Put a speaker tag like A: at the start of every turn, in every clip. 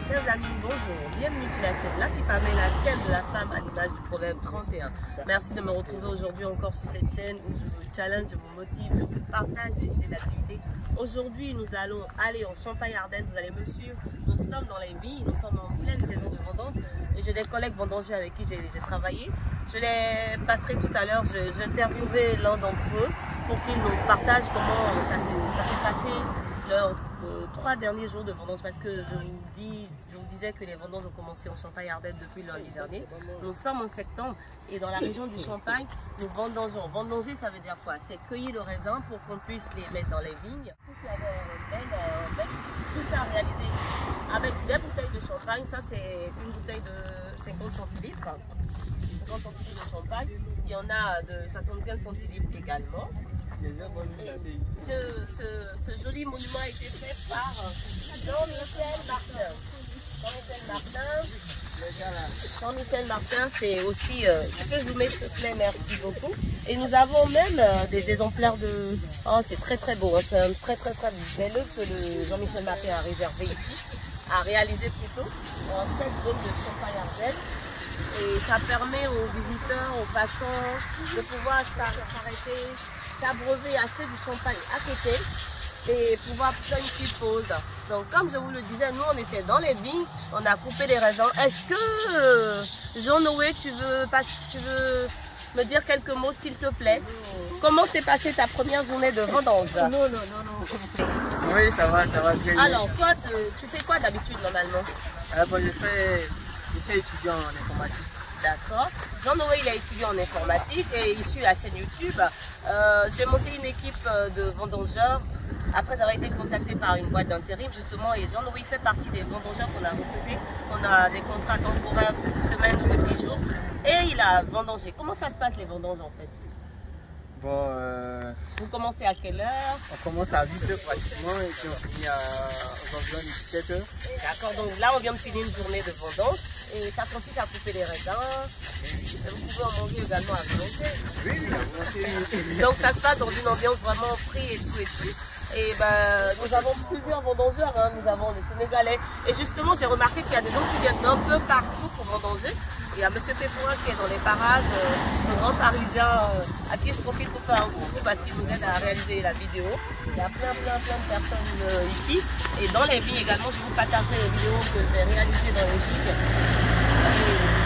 A: Chers amis, bonjour, bienvenue sur la chaîne La Fille la chaîne de la femme à l'image du proverbe 31. Merci de me retrouver aujourd'hui encore sur cette chaîne où je vous challenge, je vous motive, je vous partage des idées d'activité. Aujourd'hui, nous allons aller en Champagne-Ardenne, vous allez me suivre. Nous sommes dans les vignes, nous sommes en pleine saison de vendange et j'ai des collègues vendangers avec qui j'ai travaillé. Je les passerai tout à l'heure, j'interviewerai l'un d'entre eux pour qu'ils nous partagent comment ça s'est passé leurs 3 derniers jours de vendange, parce que je vous disais que les vendanges ont commencé en Champagne-Ardenne depuis lundi dernier. Nous sommes en septembre et dans la région du Champagne, nous vendangeons. Vendanger, ça veut dire quoi? C'est cueillir le raisin pour qu'on puisse les mettre dans les vignes. Tout ça réalisé avec des bouteilles de champagne. Ça, c'est une bouteille de 50 centilitres. 50 centilitres de champagne. Il y en a de 75 centilitres également. Ce joli monument a été fait par Jean-Michel Martin. Jean-Michel Martin, c'est aussi, je peux zoomer s'il te plaît, merci beaucoup. Et nous avons même des exemplaires de, oh c'est très beau, hein. C'est un très bel œuvre que le Jean-Michel Martin a réservé ici, a réalisé plutôt, en cette zone de Champagne-Ardenne. Et ça permet aux visiteurs, aux passants de pouvoir s'arrêter, s'abreuver, acheter du champagne à côté et pouvoir faire une petite pause. Donc comme je vous le disais, nous on était dans les vignes, on a coupé les raisins. Est-ce que Jean-Noé, tu veux me dire quelques mots s'il te plaît? Comment s'est passée ta première journée de vendange?
B: Non. Oui, ça va bien.
A: Alors toi, tu fais quoi d'habitude normalement?
B: Je suis étudiant en informatique.
A: D'accord. Jean-Noé, il a étudié en informatique et il suit la chaîne YouTube. J'ai monté une équipe de vendangeurs après avoir été contacté par une boîte d'intérim justement, et Jean-Noé fait partie des vendangeurs qu'on a recrutés. On a des contrats temporaires de semaine ou de 10 jours et il a vendangé. Comment ça se passe les vendanges en fait?
B: Bon,
A: vous commencez à quelle heure?
B: On commence à 8h pratiquement et puis on finit aux environs de 17h.
A: D'accord, donc là on vient de finir une journée de vendange et ça consiste à couper les raisins. Vous pouvez en manger également à volonté.
B: Oui.
A: Donc ça se passe dans une ambiance vraiment free et tout. Et ben, nous avons plusieurs vendangeurs, hein. Nous avons les Sénégalais. Et justement, j'ai remarqué qu'il y a des gens qui viennent d'un peu partout pour vendanger. Il y a M. Pépouin qui est dans les parages, un grand parisien à qui je profite pour faire un coucou parce qu'il nous aide à réaliser la vidéo. Il y a plein de personnes ici. Et dans les vignes également, je vous partagerai les vidéos que j'ai réalisées dans les vignes.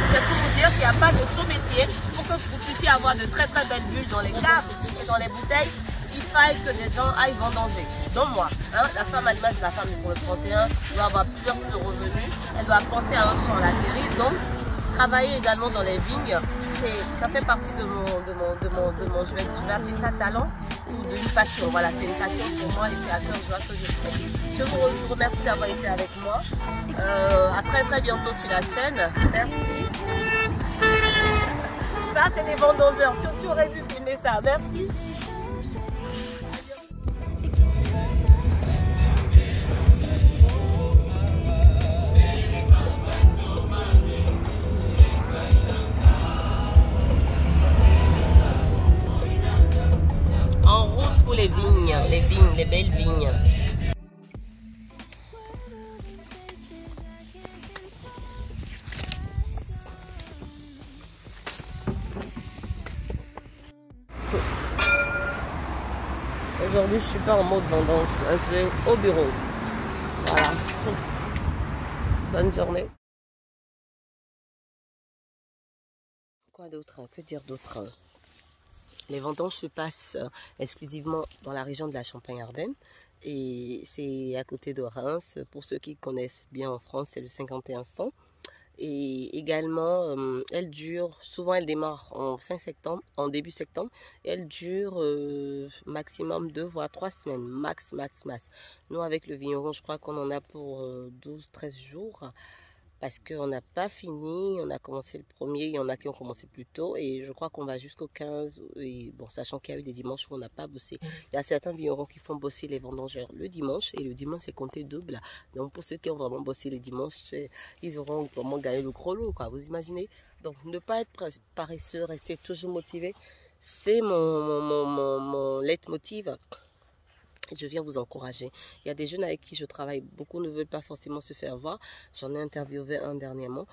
A: C'est pour vous dire qu'il n'y a pas de sous-métier. Pour que vous puissiez avoir de très belles bulles dans les caves et dans les bouteilles, il faille que des gens aillent vendanger. Donc moi, hein, la femme à l'image de la femme du proverbe 31 doit avoir plusieurs sources de revenus. Elle doit penser à un champ à l'atterrir. Donc, travailler également dans les vignes, ça fait partie de mon je vais appeler ça talent ou d'une passion. Voilà, c'est une passion pour moi et c'est à cœur joie que je fais. Je vous remercie d'avoir été avec moi. À très bientôt sur la chaîne. Merci. Ça, c'est des vendangeurs. Tu aurais dû filmer ça. Merci. En route pour les belles vignes. Aujourd'hui, je suis pas en mode vendange, je vais au bureau. Voilà. Bonne journée. Quoi d'autre? Que dire d'autre? Les vendanges se passent exclusivement dans la région de la Champagne-Ardenne et c'est à côté de Reims. Pour ceux qui connaissent bien en France, c'est le 5100. Et également, elle dure, souvent elle démarre en fin septembre, en début septembre, et elle dure maximum 2 voire 3 semaines, max. Nous avec le vigneron, je crois qu'on en a pour 12-13 jours. Parce qu'on n'a pas fini, on a commencé le premier, il y en a qui ont commencé plus tôt et je crois qu'on va jusqu'au 15, et bon, sachant qu'il y a eu des dimanches où on n'a pas bossé. Il y a certains vignerons qui font bosser les vendangeurs le dimanche et le dimanche c'est compté double. Donc pour ceux qui ont vraiment bossé le dimanche, ils auront vraiment gagné le gros lot, quoi, vous imaginez. Donc ne pas être paresseux, rester toujours motivé, c'est mon leitmotiv. Et je viens vous encourager. Il y a des jeunes avec qui je travaille, beaucoup ne veulent pas forcément se faire voir. J'en ai interviewé un dernièrement,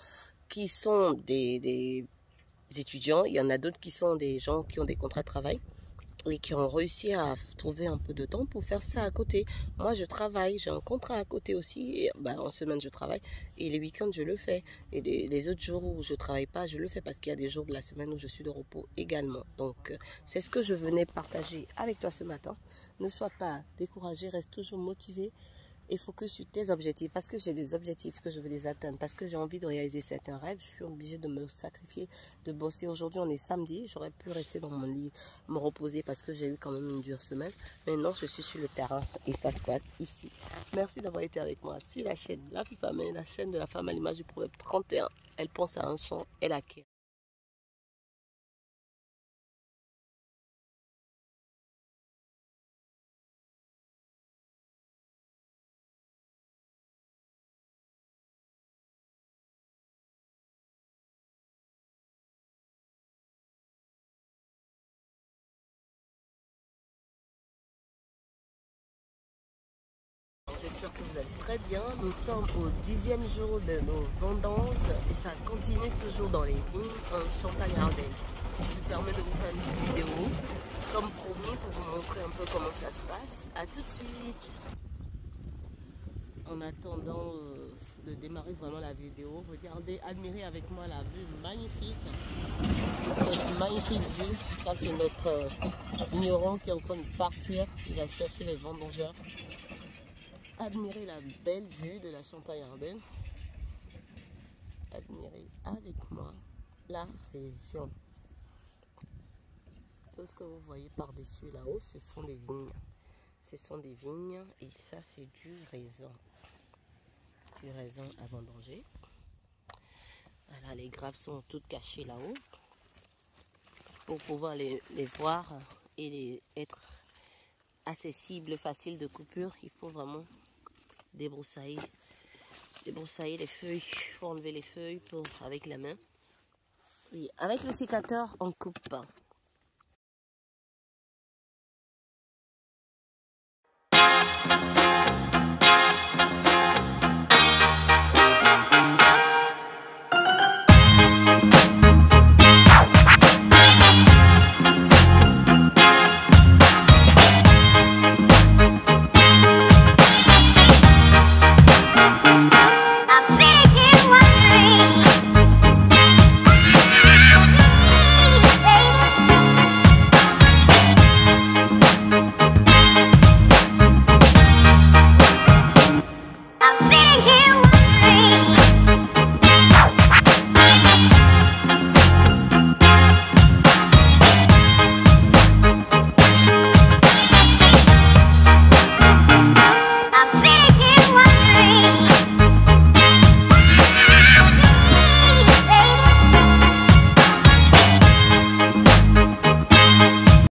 A: qui sont des étudiants. Il y en a d'autres qui sont des gens qui ont des contrats de travail et qui ont réussi à trouver un peu de temps pour faire ça à côté. Moi, je travaille, j'ai un contrat à côté aussi. Et, en semaine, je travaille et les week-ends, je le fais. Et les autres jours où je travaille pas, je le fais parce qu'il y a des jours de la semaine où je suis de repos également. Donc, c'est ce que je venais partager avec toi ce matin. Ne sois pas découragé, reste toujours motivé. Et focus sur tes objectifs, parce que j'ai des objectifs que je veux les atteindre, parce que j'ai envie de réaliser certains rêves, je suis obligée de me sacrifier, de bosser. Aujourd'hui, on est samedi, j'aurais pu rester dans mon lit, me reposer parce que j'ai eu quand même une dure semaine. Mais non, je suis sur le terrain et ça se passe ici. Merci d'avoir été avec moi sur la chaîne La Fille Femme, la chaîne de la femme à l'image du proverbe 31. Elle pense à un champ, elle acquiert. J'espère que vous allez très bien. Nous sommes au 10e jour de nos vendanges et ça continue toujours dans les vignes en Champagne-Ardenne. Je me permets de vous faire une petite vidéo, comme promis, pour vous montrer un peu comment ça se passe. A tout de suite. En attendant de démarrer vraiment la vidéo, regardez, admirez avec moi la vue magnifique. Cette magnifique vue, ça c'est notre vigneron qui est en train de partir. Il va chercher les vendangeurs. Admirez la belle vue de la Champagne-Ardenne. Admirez avec moi la région. Tout ce que vous voyez par-dessus là-haut, ce sont des vignes. Ce sont des vignes et ça c'est du raisin. Du raisin à vendanger. Voilà, les grappes sont toutes cachées là-haut. Pour pouvoir les voir et être accessibles, faciles de coupure, il faut vraiment débroussailler les feuilles. Il faut enlever les feuilles avec la main. Et avec le sécateur, on coupe pas.